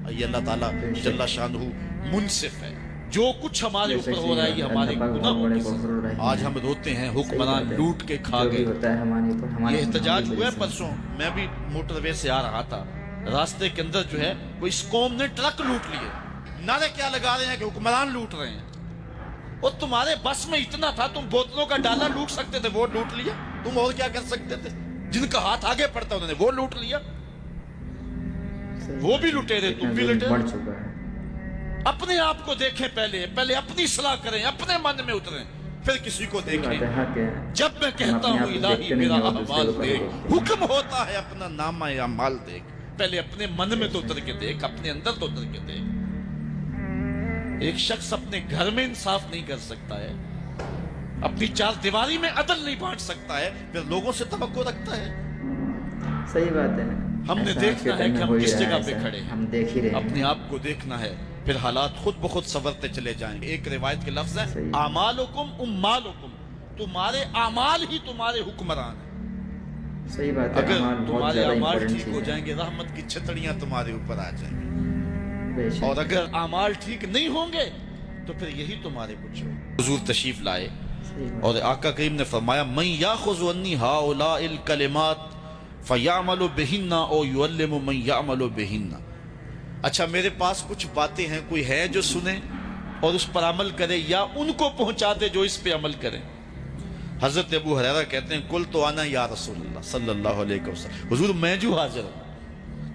یہ اللہ تعالیٰ جل شانہ منصف ہے. جو کچھ ہمارے اوپر ہو رہا ہے یہ ہمارے گناہوں کی سزا. آج ہم روتے ہیں حکمران لوٹ کے کھا گئے. یہ احتجاج ہوا ہے پرسوں. میں بھی موٹر وے سے آ رہا تھا, راستے کے اندر جو ہے وہ اس قوم نے ٹرک لوٹ لیے. نعرے کیا لگا رہے ہیں کہ حکمران لوٹ رہے ہیں. اور تمہارے بس میں اتنا تھا, تم بوتلوں کا ڈالا لوٹ سکتے تھے, وہ لوٹ لیا. تم اور کیا کر سکتے تھے؟ جن کا ہاتھ آگے پڑتا انہوں نے وہ لوٹ لیا. وہ بھی لٹیرے, تم بھی لٹیرے. اپنے آپ کو دیکھیں, پہلے اپنی اصلاح کریں, اپنے من میں اتریں, پھر کسی کو دیکھیں. جب میں کہتا ہوں الہی میرا احوال دیکھ, حکم ہوتا ہے اپنا نامہ اعمال دیکھ. پہلے اپنے من میں تو اتر کے دیکھ, اپنے اندر تو اتر کے دیکھ. ایک شخص اپنے گھر میں انصاف نہیں کر سکتا ہے, اپنی چار دیواری میں عدل نہیں بانٹ سکتا ہے, پھر لوگوں سے توقع رکھتا ہے. صحیح بات ہے. ہم نے دیکھنا ہے کہ ہم کس جگہ پہ کھڑے ہیں, ہم دیکھ ہی رہے ہیں. اپنے آپ کو دیکھنا ہے, پھر حالات خود بخود سنورتے چلے جائیں گے. ایک روایت کے لفظ ہے اعمالکم امالکم, تمہارے اعمال ہی تمہارے حکمران ہیں. صحیح بات ہے. اگر تمہارے اعمال ٹھیک ہو جائیں گے رحمت کی چھتڑیاں تمہارے اوپر آ جائیں گی, اور اگر اعمال ٹھیک نہیں ہوں گے تو پھر یہی تمہارے کچھ ہو. حضور تشریف لائے اور آقا کریم نے فرمایا من یاخذ عنی ہؤلاء الکلمات فیعمل بہن او یعلم من یعمل بہن. اچھا میرے پاس کچھ باتیں ہیں, کوئی ہے جو سنے اور اس پر عمل کرے, یا ان کو پہنچا دے جو اس پہ عمل کریں. حضرت ابو ہریرہ کہتے ہیں قلت انا یا رسول اللہ صلی اللہ علیہ وسلم, حضور میں جو حاضر ہوں.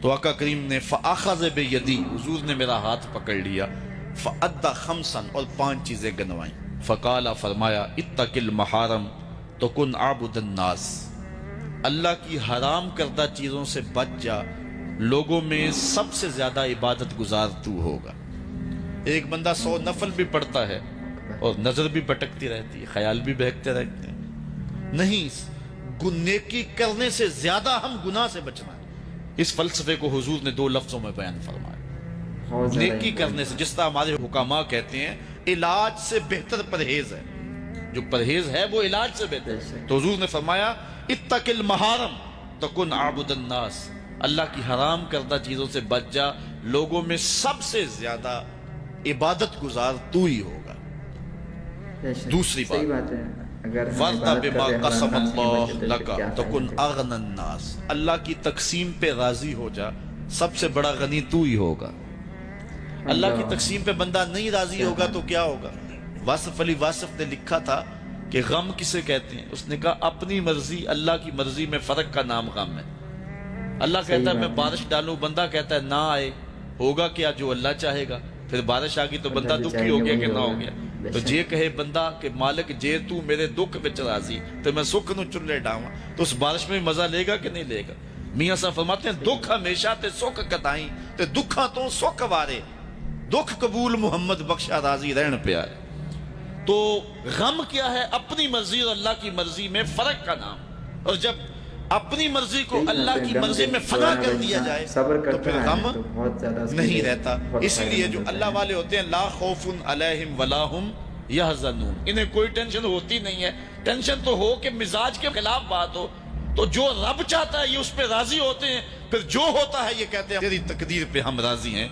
تو آقا کریم نے فاخذ بیدی, حضور نے میرا ہاتھ پکڑ لیا, فادى خمسا, اور 5 چیزیں گنوائیں. فقال, فرمایا اتق المحارم تکن عابد الناس, اللہ کی حرام کردہ چیزوں سے بچ جا, لوگوں میں سب سے زیادہ عبادت گزار تو ہوگا. ایک بندہ 100 نفل بھی پڑھتا ہے اور نظر بھی بھٹکتی رہتی ہے, خیال بھی بہکتے رہتے ہیں. نہیں, نیکی کرنے سے زیادہ ہم گناہ سے بچنا ہے. اس فلسفے کو حضور نے 2 لفظوں میں بیان فرمایا. نیکی کرنے سے, جس طرح ہمارے حکماء کہتے ہیں علاج سے بہتر پرہیز ہے, جو پرہیز ہے وہ علاج سے بہتر ہے. تو حضور نے فرمایا اتق المحارم تکن عابد الناس, اللہ کی حرام کردہ چیزوں سے بچ جا, لوگوں میں سب سے زیادہ عبادت گزار تو ہی ہوگا. دوسری بات, وَرْضَ بِمَا قَسَمَ اللَّهُ لَكَ تَكُنْ أَغْنَى النَّاسِ, اللہ کی تقسیم پہ راضی ہو جا, سب سے بڑا غنی تو ہی ہوگا. اللہ کی تقسیم پہ بندہ نہیں راضی ہوگا تو کیا ہوگا؟ واصف علی واصف نے لکھا تھا کہ غم کسے کہتے ہیں, اس نے کہا اپنی مرضی اللہ کی مرضی میں فرق کا نام غم ہے. اللہ کہتا ہے میں بارش ڈالوں, بندہ کہتا ہے نہ آئے, ہوگا کیا جو اللہ چاہے گا. پھر بارش آ گئی تو بندہ دکھی ہو گیا کہ نہ ہو گیا. تو جے کہے بندہ کہ مالک جے تو میرے دکھ وچ راضی تو میں سکھ نو چلے ڈاواں, تو اس بارش میں مزہ لے گا کہ نہیں لے گا. میاں صاحب فرماتے ہیں دکھ ہمیشہ تے سکھ کتائیں, تے دکھاں تو سکھ وارے, دکھ قبول محمد بخشا راضی رہن پیارے. تو غم کیا ہے؟ اپنی مرضی اور اللہ کی مرضی میں فرق کا نام. اور جب اپنی مرضی کو اللہ کی مرضی میں فنا کر دیا جائے تو پھر غم نہیں رہتا. اسی لیے جو اللہ والے ہوتے ہیں لا خوف علیہم ولا ہم یحزنون, انہیں کوئی ٹینشن ہوتی نہیں ہے. ٹینشن تو ہو کہ مزاج کے خلاف بات ہو, تو جو رب چاہتا ہے یہ اس پہ راضی ہوتے ہیں, پھر جو ہوتا ہے یہ کہتے ہیں تیری تقدیر پہ ہم راضی ہیں.